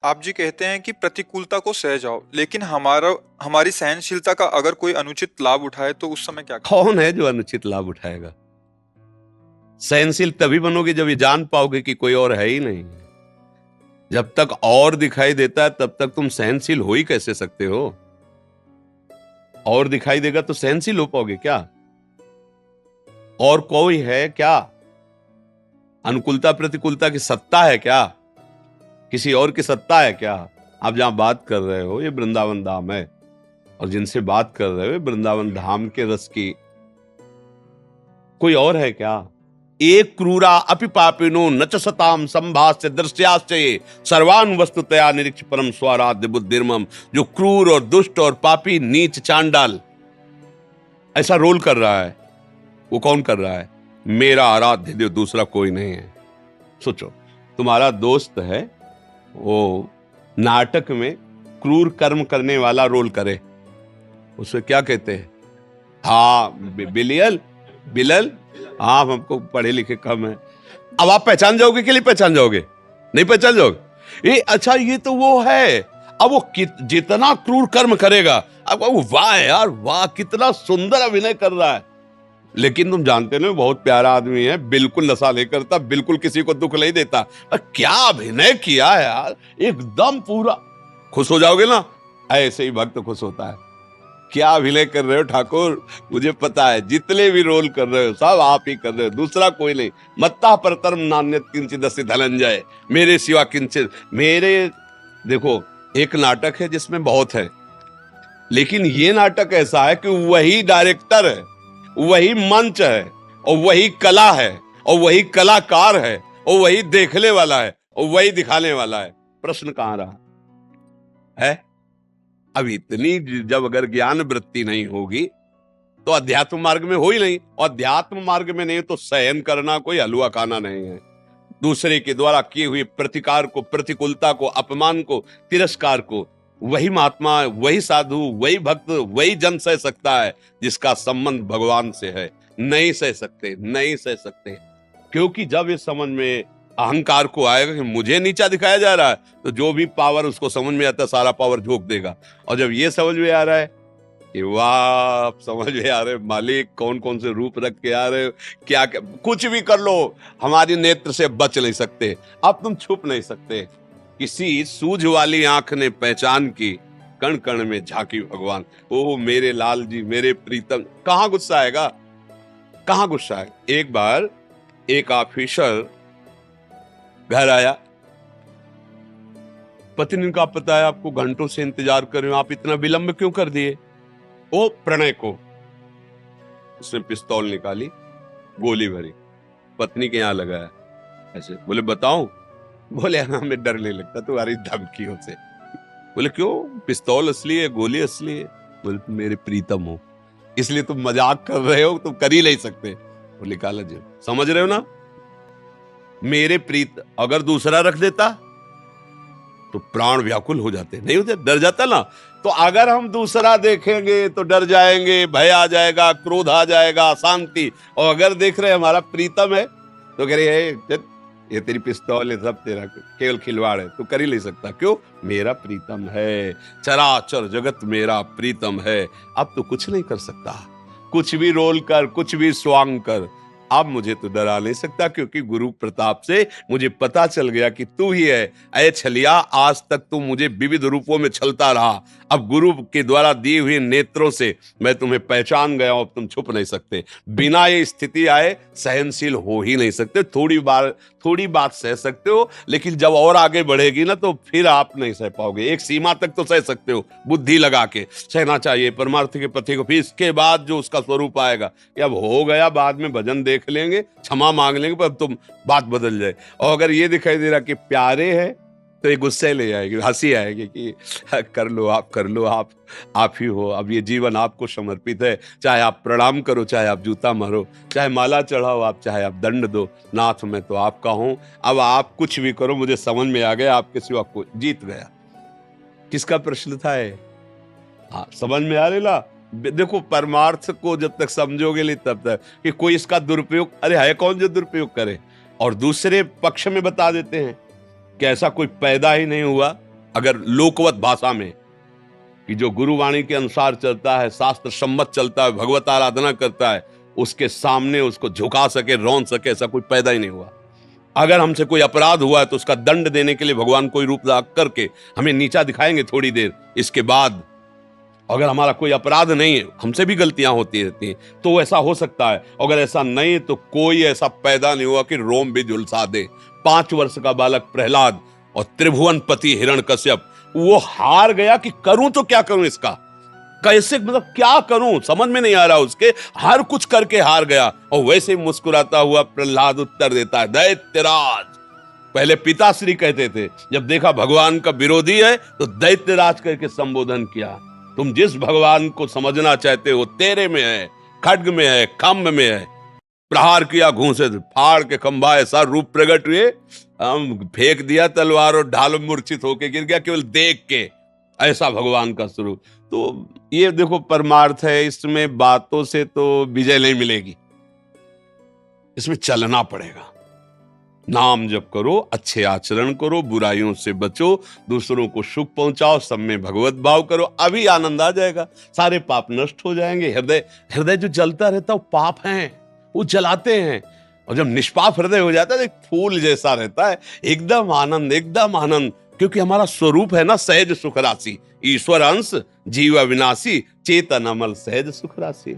आप जी कहते हैं कि प्रतिकूलता को सह जाओ, लेकिन हमारी सहनशीलता का अगर कोई अनुचित लाभ उठाए तो उस समय क्या करें? कौन है जो अनुचित लाभ उठाएगा? सहनशील तभी बनोगे जब ये जान पाओगे कि कोई और है ही नहीं। जब तक और दिखाई देता है तब तक तुम सहनशील हो ही कैसे सकते हो? और दिखाई देगा तो सहनशील हो पाओगे क्या? और कोई है क्या? अनुकूलता प्रतिकूलता की सत्ता है क्या? किसी और की सत्ता है क्या? आप जहां बात कर रहे हो ये वृंदावन धाम है, और जिनसे बात कर रहे हो ये वृंदावन धाम के रस की कोई और है क्या? एक क्रूरा अपि पापिनो न च सताम संभास्य दृश्याश्चये सर्वान वस्तुतया निरीक्ष परम स्वाराध्य बुद्धिर्मम। जो क्रूर और दुष्ट और पापी नीच चांडाल ऐसा रोल कर रहा है, वो कौन कर रहा है? मेरा आराध्य देव, दूसरा कोई नहीं है। सोचो, तुम्हारा दोस्त है, वो नाटक में क्रूर कर्म करने वाला रोल करे, उसे क्या कहते हैं? हाँ, बिलियल, बिलल। हाँ, हमको पढ़े लिखे कम है। अब आप पहचान जाओगे कि नहीं पहचान जाओगे? नहीं पहचान जाओगे? ये अच्छा, ये तो वो है। अब वो जितना क्रूर कर्म करेगा, अब वो वाह यार वाह, कितना सुंदर अभिनय कर रहा है। लेकिन तुम जानते ना, बहुत प्यारा आदमी है, बिल्कुल नशा नहीं करता, बिल्कुल किसी को दुख नहीं देता। क्या अभिनय किया यार, एकदम पूरा। खुश हो जाओगे ना, ऐसे ही भक्त खुश होता है। क्या अभिनय कर रहे हो ठाकुर, मुझे पता है, जितने भी रोल कर रहे हो सब आप ही कर रहे हो, दूसरा कोई नहीं। मत्ता परतरम नान्यत किंचित अस्ति धनंजय, मेरे सिवा किंचित। मेरे देखो, एक नाटक है जिसमें बहुत है, लेकिन ये नाटक ऐसा है कि वही डायरेक्टर है, वही मंच है, और वही कला है, और वही कलाकार है, और वही देखने वाला है, और वही दिखाने वाला है। प्रश्न कहां रहा है? अब इतनी जब अगर ज्ञान वृत्ति नहीं होगी तो अध्यात्म मार्ग में हो ही नहीं, और अध्यात्म मार्ग में नहीं तो सहन करना कोई हलवा खाना नहीं है। दूसरे के द्वारा किए हुए प्रतिकार को, प्रतिकूलता को, अपमान को, तिरस्कार को वही महात्मा, वही साधु, वही भक्त, वही जन सह सकता है जिसका संबंध भगवान से है। नहीं सह सकते, नहीं सह सकते। क्योंकि जब इस समझ में अहंकार को आएगा कि मुझे नीचा दिखाया जा रहा है, तो जो भी पावर उसको समझ में आता है सारा पावर झोंक देगा। और जब ये समझ में आ रहा है कि वाह, समझ में आ रहे मालिक कौन कौन से रूप रख के आ रहे हो, क्या क्या कुछ भी कर लो, हमारी नेत्र से बच नहीं सकते। अब तुम छुप नहीं सकते। किसी सूझ वाली आंख ने पहचान की, कण कण में झांकी भगवान। ओ मेरे लाल जी, मेरे प्रीतम। कहां गुस्सा आएगा, कहां गुस्सा है? एक बार एक ऑफिसर घर आया, पत्नी का पता है आपको, घंटों से इंतजार कर रहे हो, आप इतना विलंब क्यों कर दिए? वो प्रणय को, उसने पिस्तौल निकाली, गोली भरी, पत्नी के यहां लगाया। ऐसे बोले बताऊं? बोले हाँ, हमें डर नहीं लगता तुम्हारी धमकियों से। बोले क्यों? पिस्तौल असली है, गोली असली है। बोले तुम मेरे प्रीतम हो, इसलिए तुम मजाक कर रहे हो, तुम कर ही नहीं सकते। बोले काला जी, समझ रहे हो ना, मेरे प्रीत अगर दूसरा रख देता तो प्राण व्याकुल हो जाते, नहीं होते, डर जाता ना। तो अगर हम दूसरा देखेंगे तो डर जाएंगे, भय आ जाएगा, क्रोध आ जाएगा, शांति। और अगर देख रहे हमारा प्रीतम है तो कह रहे ये तेरी पिस्तौल है, सब तेरा केवल खिलवाड़ है, तू कर ही नहीं सकता। क्यों? मेरा प्रीतम है, चराचर जगत मेरा प्रीतम है। अब तो कुछ नहीं कर सकता, कुछ भी रोल कर, कुछ भी स्वांग कर, अब मुझे तो डरा नहीं सकता, क्योंकि गुरु प्रताप से मुझे पता चल गया कि तू ही है। ऐ छलिया, आज तक तू मुझे विविध रूपों में छलता रहा, अब गुरु के द्वारा दिए हुए नेत्रों से मैं तुम्हें पहचान गया हूं, अब तुम छुप नहीं सकते। बिना ये स्थिति आए सहनशील हो ही नहीं सकते। थोड़ी बात सह सकते हो, लेकिन जब और आगे बढ़ेगी ना तो फिर आप नहीं सह पाओगे। एक सीमा तक तो सह सकते हो, बुद्धि लगा के सहना चाहिए परमार्थ के पथे को, फिर इसके बाद जो उसका स्वरूप आएगा कि अब हो गया, बाद में भजन देख लेंगे, क्षमा मांग लेंगे, पर अब तुम बात बदल जाए। और अगर ये दिखाई दे रहा कि प्यारे है तो ये गुस्से ले आएगी, हंसी आएगी कि कर लो आप, कर लो आप ही हो, अब ये जीवन आपको समर्पित है। चाहे आप प्रणाम करो, चाहे आप जूता मारो, चाहे माला चढ़ाओ आप, चाहे आप दंड दो, नाथ मैं तो आपका हूं। अब आप कुछ भी करो, मुझे समझ में आ गया, आपके सिवा को जीत गया। किसका प्रश्न था ये? हाँ, समझ में आ रहा। देखो, परमार्थ को जब तक समझोगे नहीं तब तक कि कोई इसका दुरुपयोग, अरे है कौन जो दुरुपयोग करे? और दूसरे पक्ष में बता देते हैं कि ऐसा कोई पैदा ही नहीं हुआ अगर लोकवत भाषा में कि जो गुरुवाणी के अनुसार चलता है, शास्त्र सम्मत चलता है, भगवत आराधना करता है, उसके सामने उसको झुका सके, रौन सके, ऐसा कोई पैदा ही नहीं हुआ। अगर हमसे कोई अपराध हुआ है तो उसका दंड देने के लिए भगवान कोई रूप धारण करके हमें नीचा दिखाएंगे थोड़ी देर, इसके बाद अगर हमारा कोई अपराध नहीं है, हमसे भी गलतियां होती रहती हैं, तो ऐसा हो सकता है। अगर ऐसा नहीं है तो कोई ऐसा पैदा नहीं हुआ कि रोम भी झुलसा दे। 5 वर्ष का बालक प्रहलाद और त्रिभुवनपति हिरण्यकश्यप, वो हार गया कि करूं तो क्या करूं, इसका कैसे, मतलब क्या करूं, समझ में नहीं आ रहा उसके, हर कुछ करके हार गया। और वैसे ही मुस्कुराता हुआ प्रहलाद उत्तर देता है, दैत्यराज। पहले पिताश्री कहते थे, जब देखा भगवान का विरोधी है तो दैत्यराज करके संबोधन किया। तुम जिस भगवान को समझना चाहते हो तेरे में है, खड्ग में है, खम्भ में है। प्रहार किया, घूंसे फाड़ के खंभा ऐसा रूप प्रकट हुए, हम फेंक दिया तलवार और ढाल मूर्छित होके गिर गया केवल देख के। ऐसा भगवान का स्वरूप। तो ये देखो परमार्थ है, इसमें बातों से तो विजय नहीं मिलेगी, इसमें चलना पड़ेगा। नाम जप करो, अच्छे आचरण करो, बुराइयों से बचो, दूसरों को सुख पहुंचाओ, सब में भगवत भाव करो, अभी आनंद आ जाएगा, सारे पाप नष्ट हो जाएंगे। हृदय जो जलता रहता है वो पाप हैं, वो जलाते हैं। और जब निष्पाप हृदय हो जाता है तो एक फूल जैसा रहता है, एकदम आनंद, एकदम आनंद। क्योंकि हमारा स्वरूप है ना सहज सुख राशि, ईश्वर अंश जीव अविनाशी, चेतन अमल सहज सुख राशि।